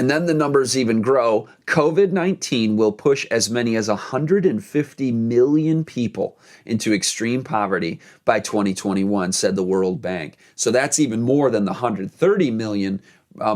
And then the numbers even grow. COVID-19 will push as many as 150 million people into extreme poverty by 2021, said the World Bank. So that's even more than the 130 million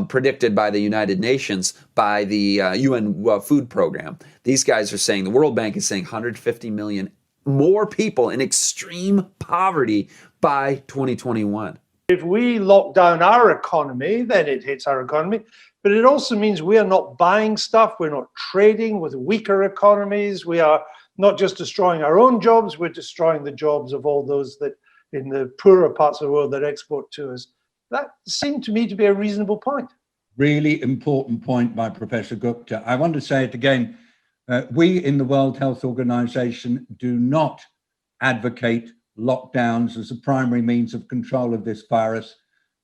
predicted by the United Nations by the UN Food Program. These guys are saying, the World Bank is saying 150 million more people in extreme poverty by 2021. If we lock down our economy, then it hits our economy. But it also means we are not buying stuff. We're not trading with weaker economies. We are not just destroying our own jobs, we're destroying the jobs of all those that in the poorer parts of the world that export to us. That seemed to me to be a reasonable point. Really important point by Professor Gupta. I want to say it again. We in the World Health Organization do not advocate lockdowns as a primary means of control of this virus.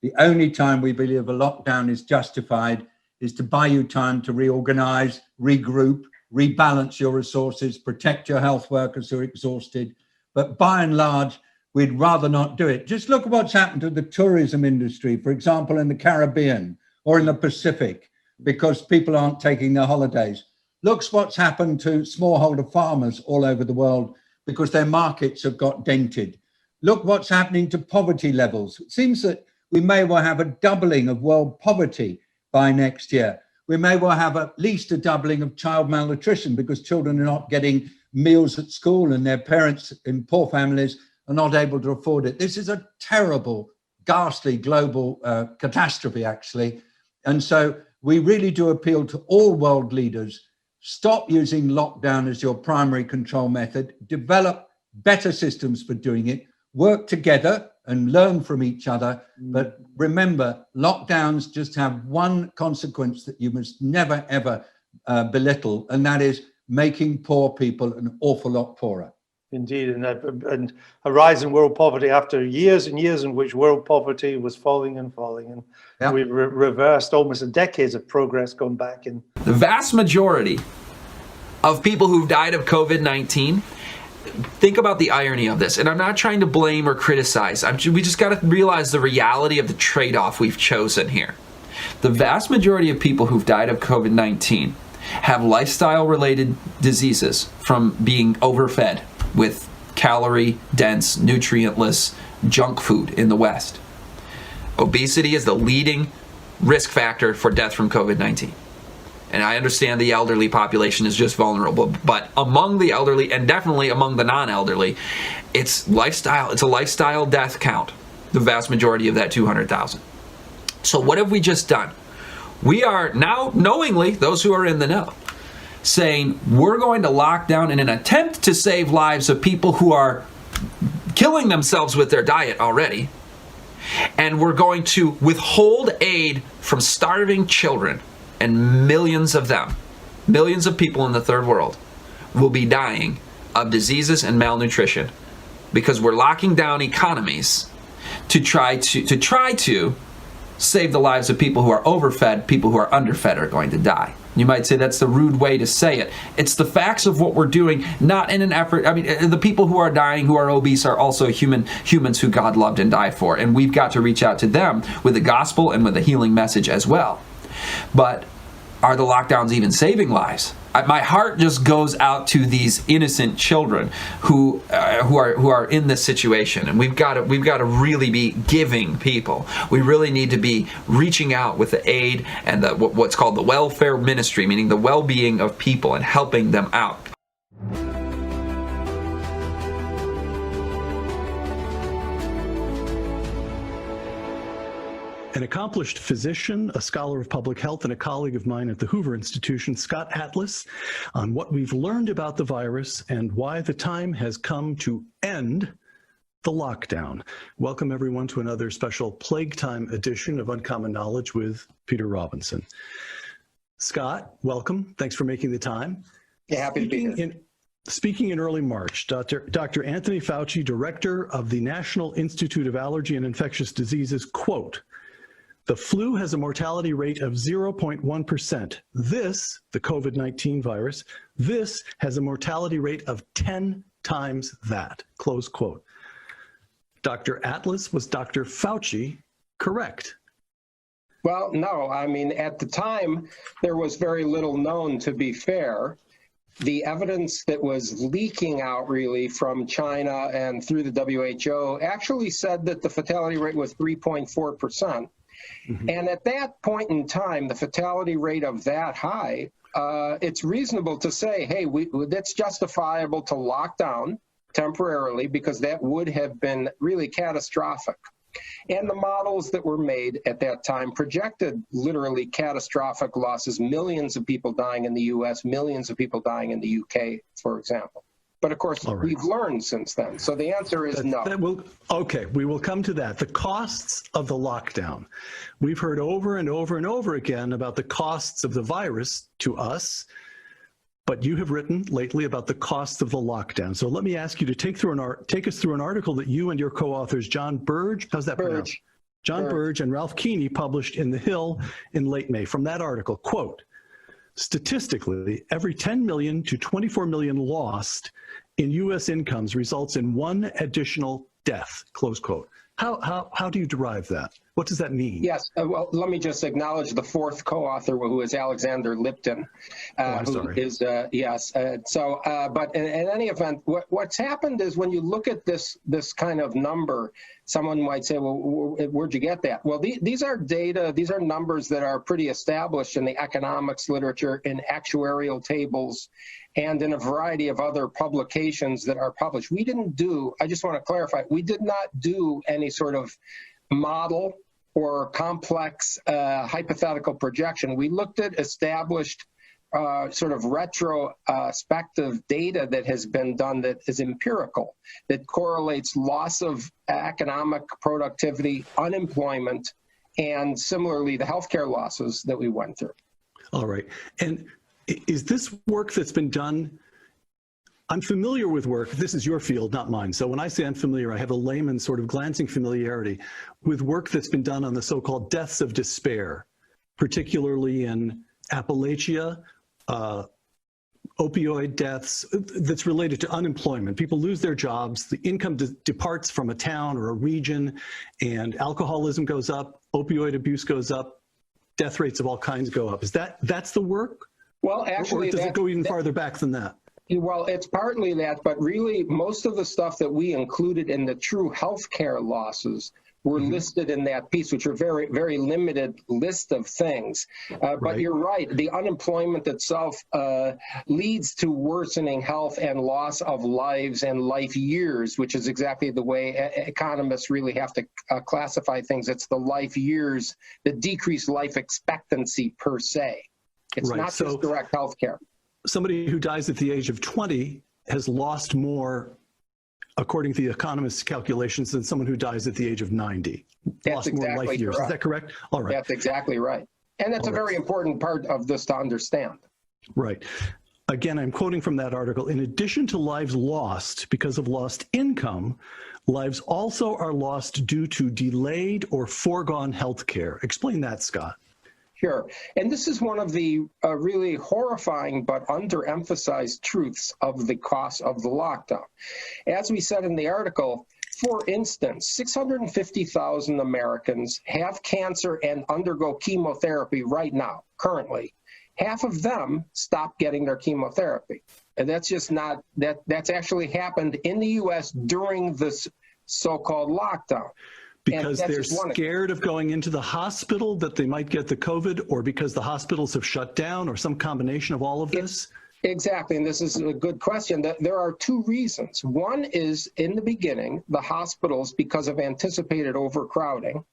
The only time we believe a lockdown is justified is to buy you time to reorganize, regroup, rebalance your resources, protect your health workers who are exhausted. But by and large, we'd rather not do it. Just look at what's happened to the tourism industry, for example, in the Caribbean or in the Pacific, because people aren't taking their holidays. Look what's happened to smallholder farmers all over the world because their markets have got dented. Look what's happening to poverty levels. It seems that we may well have a doubling of world poverty by next year. We may well have at least a doubling of child malnutrition because children are not getting meals at school and their parents in poor families are not able to afford it. This is a terrible, ghastly global catastrophe, actually. And so we really do appeal to all world leaders. Stop using lockdown as your primary control method. Develop better systems for doing it. Work together and learn from each other. But remember, lockdowns just have one consequence that you must never, ever belittle, and that is making poor people an awful lot poorer. Indeed, and a rise in world poverty after years and years in which world poverty was falling and falling. And yep. We've reversed almost a decade of progress going back. In the vast majority of people who've died of COVID-19, think about the irony of this. And I'm not trying to blame or criticize. We just got to realize the reality of the trade-off we've chosen here. The vast majority of people who've died of COVID-19 have lifestyle-related diseases from being overfed with calorie-dense, nutrient-less junk food in the West. Obesity is the leading risk factor for death from COVID-19. And I understand the elderly population is just vulnerable, but among the elderly and definitely among the non-elderly, it's a lifestyle death count, the vast majority of that 200,000. So what have we just done? We are now knowingly, those who are in the know, saying we're going to lock down in an attempt to save lives of people who are killing themselves with their diet already. And we're going to withhold aid from starving children, and millions of them, millions of people in the third world will be dying of diseases and malnutrition because we're locking down economies to try to save the lives of people who are overfed. People who are underfed are going to die. You might say that's the rude way to say it. It's the facts of what we're doing, not in an effort. I mean, the people who are dying, who are obese, are also humans who God loved and died for. And we've got to reach out to them with the gospel and with a healing message as well. But are the lockdowns even saving lives? My heart just goes out to these innocent children who are in this situation, and we've got to really be giving people. We really need to be reaching out with the aid and what's called the welfare ministry, meaning the well-being of people and helping them out. An accomplished physician, a scholar of public health, and a colleague of mine at the Hoover Institution, Scott Atlas, on what we've learned about the virus and why the time has come to end the lockdown. Welcome everyone to another special Plague Time edition of Uncommon Knowledge with Peter Robinson. Scott, welcome. Thanks for making the time. Yeah, happy to be here. Speaking in early March, Dr. Anthony Fauci, director of the National Institute of Allergy and Infectious Diseases, quote, "The flu has a mortality rate of 0.1%. This, the COVID-19 virus, this has a mortality rate of 10 times that," close quote. Dr. Atlas, was Dr. Fauci correct? Well, no, I mean, at the time, there was very little known, to be fair. The evidence that was leaking out really from China and through the WHO actually said that the fatality rate was 3.4%. And at that point in time, the fatality rate of that high, it's reasonable to say, hey, that's justifiable to lock down temporarily, because that would have been really catastrophic. And the models that were made at that time projected literally catastrophic losses, millions of people dying in the US, millions of people dying in the UK, for example. But of course, we've learned since then. So the answer is no. Okay, we will come to that. The costs of the lockdown. We've heard over and over and over again about the costs of the virus to us, but you have written lately about the cost of the lockdown. So let me ask you to take us through an article that you and your co-authors, John Burge, how's that pronounced? John Burge and Ralph Keeney published in The Hill in late May. From that article, quote, statistically, every 10 million to 24 million lost in US incomes results in one additional death, close quote. How do you derive that? What does that mean? Yes, well, let me just acknowledge the fourth co-author, who is Alexander Lipton. I'm sorry. But in any event, what's happened is when you look at this kind of number, someone might say, well, where'd you get that? Well, these are data, these are numbers that are pretty established in the economics literature, in actuarial tables, and in a variety of other publications that are published. We didn't do, I just want to clarify, we did not do any sort of model or complex hypothetical projection. We looked at established sort of retrospective data that has been done that is empirical, that correlates loss of economic productivity, unemployment, and similarly the healthcare losses that we went through. All right. And is this work that's been done? I'm familiar with work, this is your field, not mine. So when I say I'm familiar, I have a layman's sort of glancing familiarity with work that's been done on the so-called deaths of despair, particularly in Appalachia, opioid deaths that's related to unemployment. People lose their jobs, the income departs from a town or a region, and alcoholism goes up, opioid abuse goes up, death rates of all kinds go up. Is that's the work? Well, actually, or does it go even farther back than that? Well, it's partly that, but really most of the stuff that we included in the true healthcare losses were listed in that piece, which are very, very limited list of things. But you're right, the unemployment itself leads to worsening health and loss of lives and life years, which is exactly the way economists really have to classify things. It's the life years, the decreased life expectancy per se. It's not just direct healthcare. Somebody who dies at the age of 20 has lost more, according to the economists' calculations, than someone who dies at the age of 90. That's lost more life years. Correct. Is that correct? All right. That's exactly right. And that's a very important part of this to understand. Right. Again, I'm quoting from that article. In addition to lives lost because of lost income, lives also are lost due to delayed or foregone health care. Explain that, Scott. Sure. And this is one of the really horrifying but underemphasized truths of the cost of the lockdown. As we said in the article, for instance, 650,000 Americans have cancer and undergo chemotherapy right now, currently. Half of them stop getting their chemotherapy. And that's just not, that's actually happened in the U.S. during this so-called lockdown. Because they're scared of going into the hospital that they might get the COVID, or because the hospitals have shut down, or some combination of all of this? Exactly, and this is a good question. There are two reasons. One is, in the beginning, the hospitals, because of anticipated overcrowding,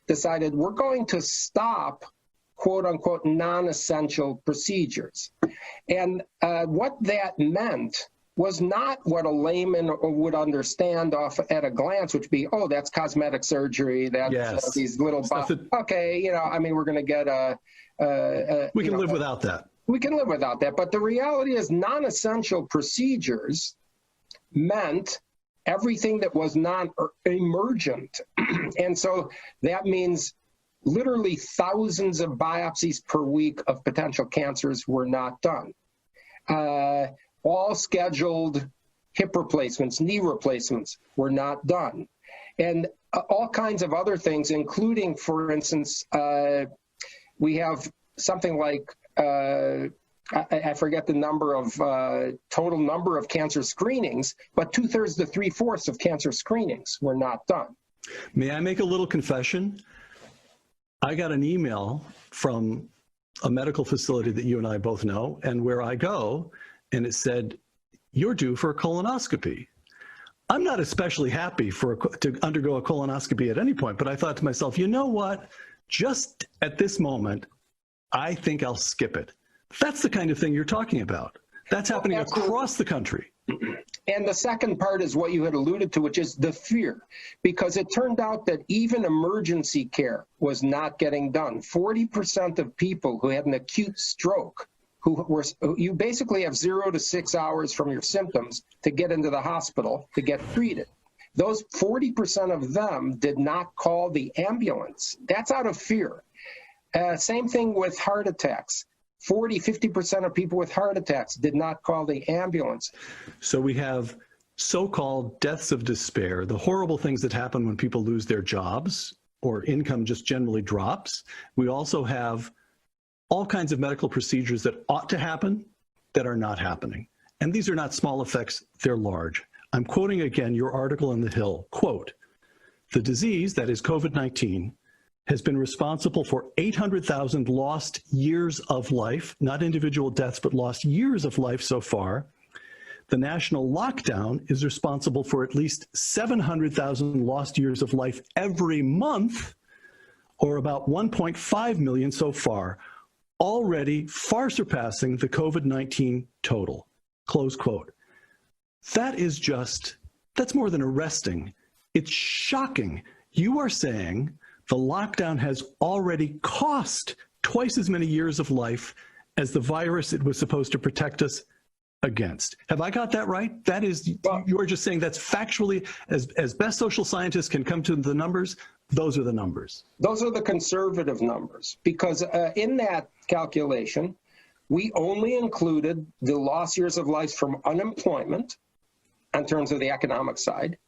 decided we're going to stop quote-unquote non-essential procedures. And what that meant was not what a layman would understand off at a glance, which would be, oh, that's cosmetic surgery, that's these little, okay, you know, I mean, we're going to get we can live without that. We can live without that. But the reality is non-essential procedures meant everything that was non-emergent. And so that means literally thousands of biopsies per week of potential cancers were not done. All scheduled hip replacements, knee replacements were not done. And all kinds of other things, including, for instance, we have something like, I forget the number of total number of cancer screenings, but 2/3 to 3/4 of cancer screenings were not done. May I make a little confession? I got an email from a medical facility that you and I both know, and where I go, and it said, "You're due for a colonoscopy." I'm not especially happy to undergo a colonoscopy at any point, but I thought to myself, you know what? Just at this moment, I think I'll skip it. That's the kind of thing you're talking about. That's happening across the country. And the second part is what you had alluded to, which is the fear, because it turned out that even emergency care was not getting done. 40% of people who had an acute stroke, you basically have 0 to 6 hours from your symptoms to get into the hospital to get treated. Those 40% of them did not call the ambulance. That's out of fear. Same thing with heart attacks. 50% of people with heart attacks did not call the ambulance. So we have so-called deaths of despair, the horrible things that happen when people lose their jobs or income just generally drops. We also have all kinds of medical procedures that ought to happen that are not happening. And these are not small effects, they're large. I'm quoting again your article in The Hill, quote, "The disease, that is COVID-19, has been responsible for 800,000 lost years of life, not individual deaths, but lost years of life so far. The national lockdown is responsible for at least 700,000 lost years of life every month, or about 1.5 million so far, already far surpassing the COVID-19 total," close quote. That's more than arresting. It's shocking. You are saying the lockdown has already cost twice as many years of life as the virus it was supposed to protect us against. Have I got that right? That is, you're just saying that's factually, as best social scientists can come to the numbers, those are the numbers. Those are the conservative numbers, because in that calculation, we only included the lost years of life from unemployment in terms of the economic side.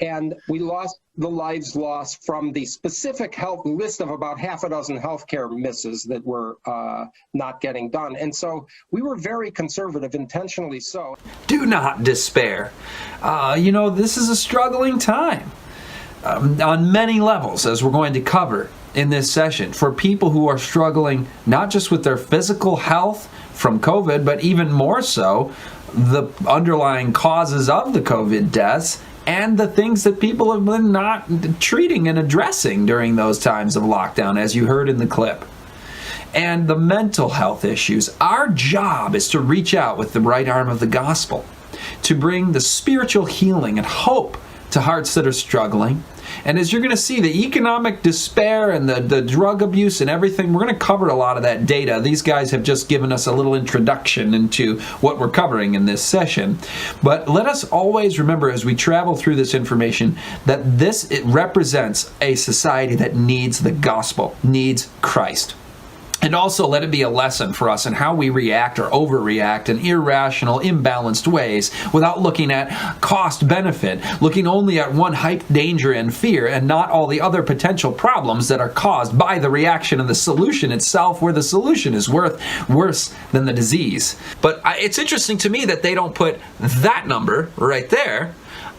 And we lost the lives lost from the specific health list of about half a dozen healthcare misses that were not getting done. And so we were very conservative, intentionally so. Do not despair. This is a struggling time on many levels, as we're going to cover in this session, for people who are struggling not just with their physical health from COVID, but even more so the underlying causes of the COVID deaths and the things that people have been not treating and addressing during those times of lockdown, as you heard in the clip. And the mental health issues. Our job is to reach out with the right arm of the gospel, to bring the spiritual healing and hope to hearts that are struggling. And as you're going to see, the economic despair and the drug abuse and everything, we're going to cover a lot of that data. These guys have just given us a little introduction into what we're covering in this session. But let us always remember as we travel through this information that it represents a society that needs the gospel, needs Christ. And also let it be a lesson for us in how we react or overreact in irrational, imbalanced ways without looking at cost-benefit, looking only at one hype, danger, and fear, and not all the other potential problems that are caused by the reaction and the solution itself, where the solution is worse than the disease. But it's interesting to me that they don't put that number right there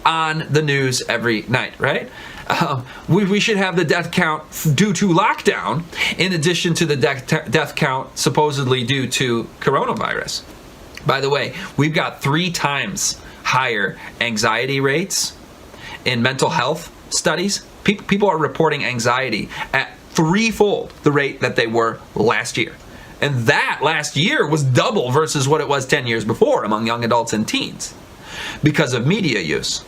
on the news every night, right? We should have the death count due to lockdown in addition to the death count supposedly due to coronavirus. By the way, we've got 3 times higher anxiety rates in mental health studies. People are reporting anxiety at 3-fold the rate that they were last year. And that last year was double versus what it was 10 years before among young adults and teens because of media use.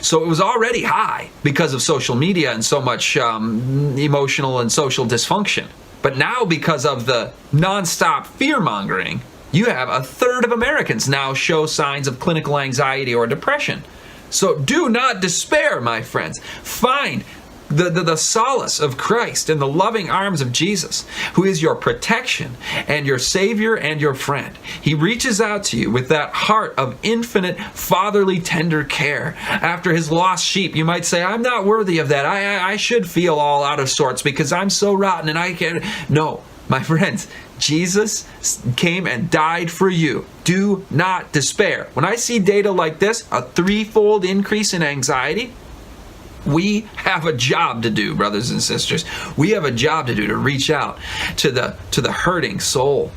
So it was already high because of social media and so much emotional and social dysfunction. But now because of the nonstop fear-mongering, you have 1/3 of Americans now show signs of clinical anxiety or depression. So do not despair, my friends. Find the solace of Christ in the loving arms of Jesus, who is your protection and your Savior and your friend. He reaches out to you with that heart of infinite fatherly tender care. After his lost sheep, you might say, I'm not worthy of that. I should feel all out of sorts because I'm so rotten and I can't. No, My friends, Jesus came and died for you. Do not despair. When I see data like this, a 3-fold increase in anxiety, we have a job to do, brothers and sisters. We have a job to do, to reach out to the hurting soul,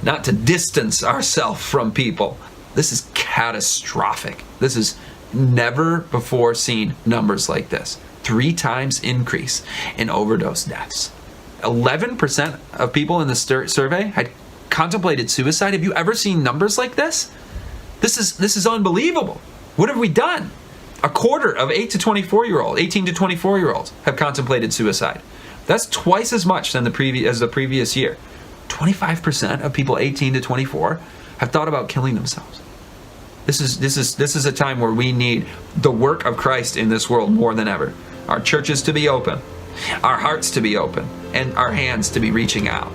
not to distance ourselves from people. This is catastrophic. This is never before seen numbers like this. 3 times increase in overdose deaths. 11% of people in the survey had contemplated suicide. Have you ever seen numbers like this? This is unbelievable. What have we done? A quarter of 18 to 24-year-olds have contemplated suicide. That's twice as much than the previous year. 25% of people 18 to 24 have thought about killing themselves. This is a time where we need the work of Christ in this world more than ever. Our churches to be open, our hearts to be open, and our hands to be reaching out.